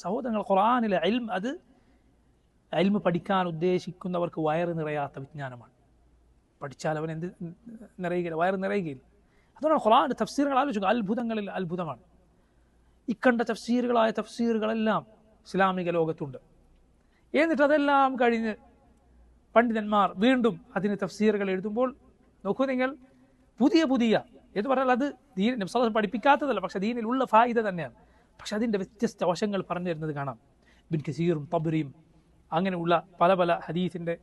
സഹോദരങ്ങൾ, ഖുർആനിലെ ഇൽം അത് ഇൽമ് പഠിക്കാൻ ഉദ്ദേശിക്കുന്നവർക്ക് വയറ് നിറയാത്ത വിജ്ഞാനമാണ്. പഠിച്ചാൽ അവൻ എന്ത് നിറയുകയില്ല, വയറ് നിറയുകയില്ല. അതുകൊണ്ടാണ് ഖുർആന്റെ തഫ്സീറുകൾ ആലോചിക്കുക, അത്ഭുതങ്ങളിൽ അത്ഭുതമാണ്. ഇക്കണ്ട തഫ്സീറുകളായ തഫ്സീറുകളെല്ലാം ഇസ്ലാമിക ലോകത്തുണ്ട്. എന്നിട്ട് അതെല്ലാം കഴിഞ്ഞ് പണ്ഡിതന്മാർ വീണ്ടും അതിന് തഫ്സീറുകൾ എഴുതുമ്പോൾ നോക്കൂ നിങ്ങൾ, പുതിയ പുതിയ എന്ന് പറഞ്ഞാൽ അത് ദീൻ നബി സല്ലല്ലാഹു അലൈഹി വസല്ലം പഠിപ്പിക്കാത്തതല്ല, പക്ഷെ ദീനിലുള്ള ഫായിദ തന്നെയാണ്. പക്ഷെ അതിൻ്റെ വ്യത്യസ്ത വശങ്ങൾ പറഞ്ഞു തരുന്നത് കാണാം. ഇബ്ൻ കസീറും തബ്രിയും അങ്ങനെയുള്ള പല പല ഹദീസിൻ്റെ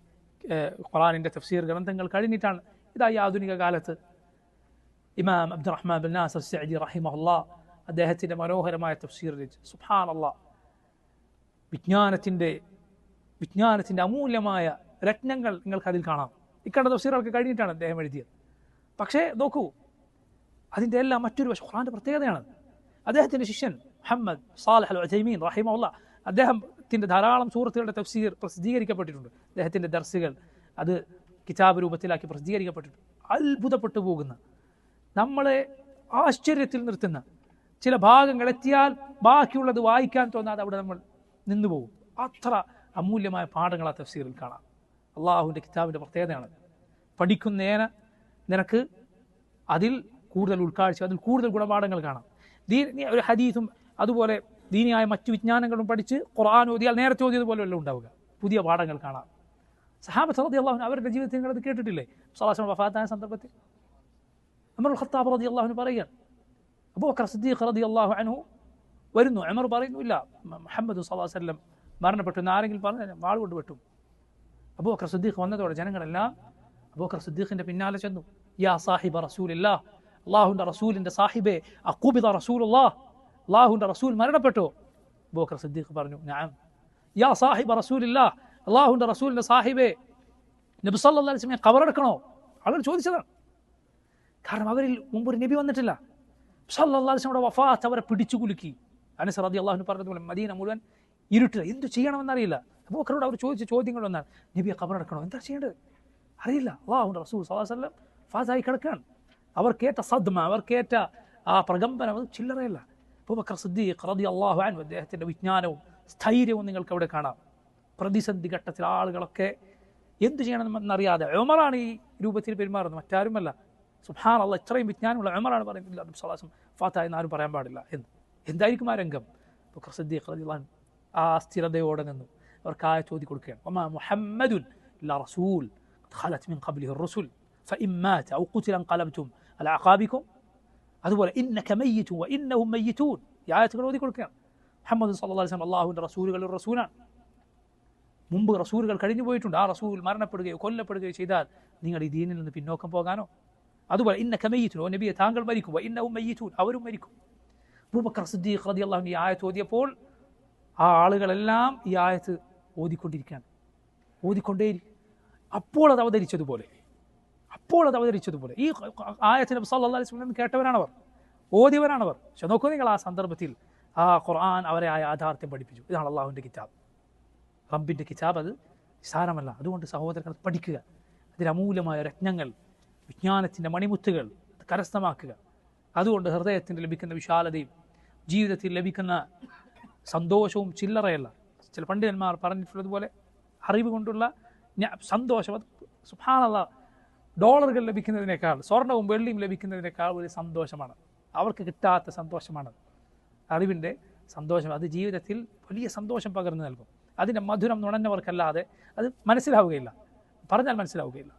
ഖുർആനിൻ്റെ തഫ്സീർ ഗ്രന്ഥങ്ങൾ കഴിഞ്ഞിട്ടാണ് ഇതായി ആധുനിക കാലത്ത് ഇമാം അബ്ദുറഹ്മാൻ ബിൻ നാസിർ സഅദി റഹിമഹുല്ലാഹ് അദ്ദേഹത്തിൻ്റെ മനോഹരമായ തഫ്സീർ രചിച്ചു. സുബ്ഹാനല്ലാഹ്, വിജ്ഞാനത്തിൻ്റെ അമൂല്യമായ രത്നങ്ങൾ നിങ്ങൾക്ക് അതിൽ കാണാം. ഇക്കണ്ട തഫ്സീറുകൾക്ക് കഴിഞ്ഞിട്ടാണ് അദ്ദേഹം എഴുതിയത്. പക്ഷേ നോക്കൂ, അതിൻ്റെ എല്ലാം മറ്റൊരു വശം ഖുർആന്റെ പ്രത്യേകതയാണ്. അദ്ദേഹത്തിൻ്റെ ശിഷ്യൻ മുഹമ്മദ് സാലിഹ് അൽ ഉസൈമീൻ റഹിമഹുല്ലാഹ്, അദ്ദേഹത്തിൻ്റെ ധാരാളം സൂറത്തുകളുടെ തഫ്സീർ പ്രസിദ്ധീകരിക്കപ്പെട്ടിട്ടുണ്ട്. അദ്ദേഹത്തിൻ്റെ ദർസുകൾ അത് കിതാബ് രൂപത്തിലാക്കി പ്രസിദ്ധീകരിക്കപ്പെട്ടിട്ടുണ്ട്. അത്ഭുതപ്പെട്ടു പോകുന്ന, നമ്മളെ ആശ്ചര്യത്തിൽ നിർത്തുന്ന ചില ഭാഗങ്ങൾ എത്തിയാൽ ബാക്കിയുള്ളത് വായിക്കാൻ തോന്നാതെ അവിടെ നമ്മൾ നിന്നുപോകും. അത്ര അമൂല്യമായ പാഠങ്ങൾ ആ തഫ്സീറിൽ കാണാം. അള്ളാഹുവിൻ്റെ കിതാബിൻ്റെ പ്രത്യേകതയാണ്. പഠിക്കുന്നേന നിനക്ക് അതിൽ കൂടുതൽ ഉൾക്കാഴ്ച, അതിൽ കൂടുതൽ ഗുണപാഠങ്ങൾ കാണാം. ഒരു ഹദീസും അതുപോലെ ദീനിയായ മറ്റു വിജ്ഞാനങ്ങളും പഠിച്ച് ഖുർആൻ ഓതിയാൽ നേരത്തെ ഓതിയതുപോലെയല്ല ഉണ്ടാവുക, പുതിയ പാഠങ്ങൾ കാണാം. സഹാബത്ത് റളിയല്ലാഹു അൻഹു അവരുടെ ജീവിതത്തിൽ നിങ്ങൾ അത് കേട്ടിട്ടില്ലേ? സ്വല്ലല്ലാഹു അലൈഹി വസല്ലം വഫാത്തായ സന്ദർഭത്തിൽ ഉമർ ഖത്താബ് റളിയല്ലാഹു അൻഹു പറയുകയാണ്, അബൂബക്കർ സിദ്ദീഖ് റളിയല്ലാഹു അൻഹു വരുന്നു. ഉമർ പറയുന്നില്ല മുഹമ്മദ് സ്വല്ലല്ലാഹു അലൈഹി വസല്ലം മരണപ്പെട്ടു എന്ന് ആരെങ്കിലും പറഞ്ഞു വാൾ കൊണ്ട് വെട്ടും. അബൂബക്കർ സിദ്ദീഖ് വന്നതോടെ ജനങ്ങളെല്ലാം അബൂബക്കർ സിദ്ദീഖിന്റെ പിന്നാലെ ചെന്നു. യാ സാഹിബ റസൂലില്ലാഹ്, അള്ളാഹുവിൻ്റെ റസൂലിൻ്റെ സാഹിബേ, അഖുബിദ റസൂലുള്ളാഹ്, അള്ളാഹുവിൻ്റെ റസൂൽ മരണപ്പെട്ടോ? അബൂബക്കർ സിദ്ദീഖ് പറഞ്ഞു നഅം. യാ സാഹിബ റസൂലില്ലാഹ്, അള്ളാഹുവിൻ്റെ റസൂലിൻ്റെ സാഹിബേ, നബി സല്ലല്ലാഹു അലൈഹി വസല്ലം ഖബറടക്കണോ? ആളുകൾ ചോദിച്ചതാണ്. കാരണം അവരിൽ മുമ്പ് ഒരു നബി വന്നിട്ടില്ല. സല്ലല്ലാഹു അലൈഹി വസല്ലം വഫാത്ത് അവരെ പിടിച്ചു കുലുക്കി. അനസ് റളിയല്ലാഹു അൻഹു പറഞ്ഞതുപോലെ മദീന മുഴുവൻ ഇരുട്ടില്ല, എന്ത് ചെയ്യണമെന്നറിയില്ല. അബൂബക്കറോട് അവർ ചോദിച്ച ചോദ്യങ്ങൾ വന്നാൽ, നബിയെ ഖബറടക്കണോ, എന്താ ചെയ്യേണ്ടത് അറിയില്ല. അള്ളാഹുവിൻ്റെ റസൂൽ സല്ലല്ലാഹു അലൈഹി വസല്ലം ഫാസായി കിടക്കുകയാണ്. അവർ കേട്ട സദ്മ, അവർ കേട്ട ആ പ്രകമ്പനം അത് ചില്ലറയല്ല. അബൂബക്കർ സിദ്ദീഖ് റളിയല്ലാഹു അൻഹു അദ്ദേഹത്തിൻ്റെ വിജ്ഞാനവും സ്ഥൈര്യവും നിങ്ങൾക്ക് അവിടെ കാണാം. പ്രതിസന്ധി ഘട്ടത്തിൽ ആളുകളൊക്കെ എന്ത് ചെയ്യണമെന്നറിയാതെ ഉമറാണ് ഈ രൂപത്തിൽ പെരുമാറുന്നത്, മറ്റാരുമല്ല. സുബ്ഹാനല്ലാഹ്, ഇത്രയും വിജ്ഞാനമുള്ള ഉമറാണ് പറയുന്നത് നബി സല്ലല്ലാഹു അലൈഹി വസല്ലം ഫാത്തായി എന്ന് ആരും പറയാൻ പാടില്ല എന്ന്. എന്തായിരിക്കും ആ രംഗം? അബൂബക്കർ സിദ്ദീഖ് റളിയല്ലാഹു അൻഹു ആ സ്ഥിരതയോടെ നിന്നു അവർക്ക് ആയത്ത് ഓതി കൊടുക്കുകയാണ്. വമാ മുഹമ്മദുൻ ഇല്ലാ റസൂൽ ഖലത് മിൻ ഖബ്ലിഹി الرسل فإن مات أو قتل انقلبتم على أعقابكم. അതുപോലെ ഇന്നക മയ്യിതുൻ വഇന്നഹും മയ്യിതൂൻ, ഈ ആയത്തുകൾ ഓതി കൊടുക്കുകയാണ്. മുഹമ്മദ് സല്ലല്ലാഹു അലൈഹി വസല്ലം അല്ലാഹുവിൻ്റെ റസൂലുകളിൽ റസൂലാണ്. മുമ്പ് റസൂലുകൾ കഴിഞ്ഞു പോയിട്ടുണ്ട്. ആ റസൂൽ മരണപ്പെടുകയോ കൊല്ലപ്പെടുകയോ ചെയ്താൽ നിങ്ങൾ ഈ ദീനിൽ നിന്ന് പിന്നോക്കം പോകാനോ? അതുപോലെ ഇന്നക മയ്യിതുൻ, ഓ നബിയെ താങ്കൾ മരിക്കും, വഇന്നഹും മയ്യിതൂൻ, അവരും മരിക്കും. അബൂബക്കർ സിദ്ദീഖ് റളിയല്ലാഹു അൻഹു ഈ ആയത്ത് ഓതിയപ്പോൾ ആ ആളുകളെല്ലാം ഈ ആയത്ത് ഓതിക്കൊണ്ടിരിക്കുകയാണ്, ഓതിക്കൊണ്ടേയിരിക്കും. അപ്പോൾ അത് അവതരിച്ചതുപോലെ ഈ ആയത്ത് നബി സല്ലല്ലാഹു അലൈഹി വസല്ലം കേട്ടവരാണവർ, ഓതിയവരാണവർ. പക്ഷെ നോക്കൂ നിങ്ങൾ, ആ സന്ദർഭത്തിൽ ആ ഖുർആൻ അവരെ ആ യാഥാർത്ഥ്യം പഠിപ്പിച്ചു. ഇതാണ് അള്ളാഹുവിൻ്റെ കിതാബ്, റബ്ബിൻ്റെ കിതാബ്. അത് നിസ്സാരമല്ല. അതുകൊണ്ട് സഹോദരങ്ങൾ പഠിക്കുക, അതിൽ അമൂല്യമായ രത്നങ്ങൾ, വിജ്ഞാനത്തിൻ്റെ മണിമുത്തുകൾ കരസ്ഥമാക്കുക. അതുകൊണ്ട് ഹൃദയത്തിന് ലഭിക്കുന്ന വിശാലതയും ജീവിതത്തിൽ ലഭിക്കുന്ന സന്തോഷവും ചില്ലറയല്ല. ചില പണ്ഡിതന്മാർ പറഞ്ഞിട്ടുള്ളതുപോലെ അറിവ് കൊണ്ടുള്ള സന്തോഷം അത് സുബ്ഹാനല്ലാഹ് ഡോളറുകൾ ലഭിക്കുന്നതിനേക്കാൾ, സ്വർണവും വെള്ളിയും ലഭിക്കുന്നതിനേക്കാൾ ഒരു സന്തോഷമാണ്. അവർക്ക് കിട്ടാത്ത സന്തോഷമാണ് അറിവിൻ്റെ സന്തോഷം. അത് ജീവിതത്തിൽ വലിയ സന്തോഷം പകർന്നു നൽകും. അതിൻ്റെ മധുരം നുണഞ്ഞവർക്കല്ലാതെ അത് മനസ്സിലാവുകയില്ല, പറഞ്ഞാൽ മനസ്സിലാവുകയില്ല.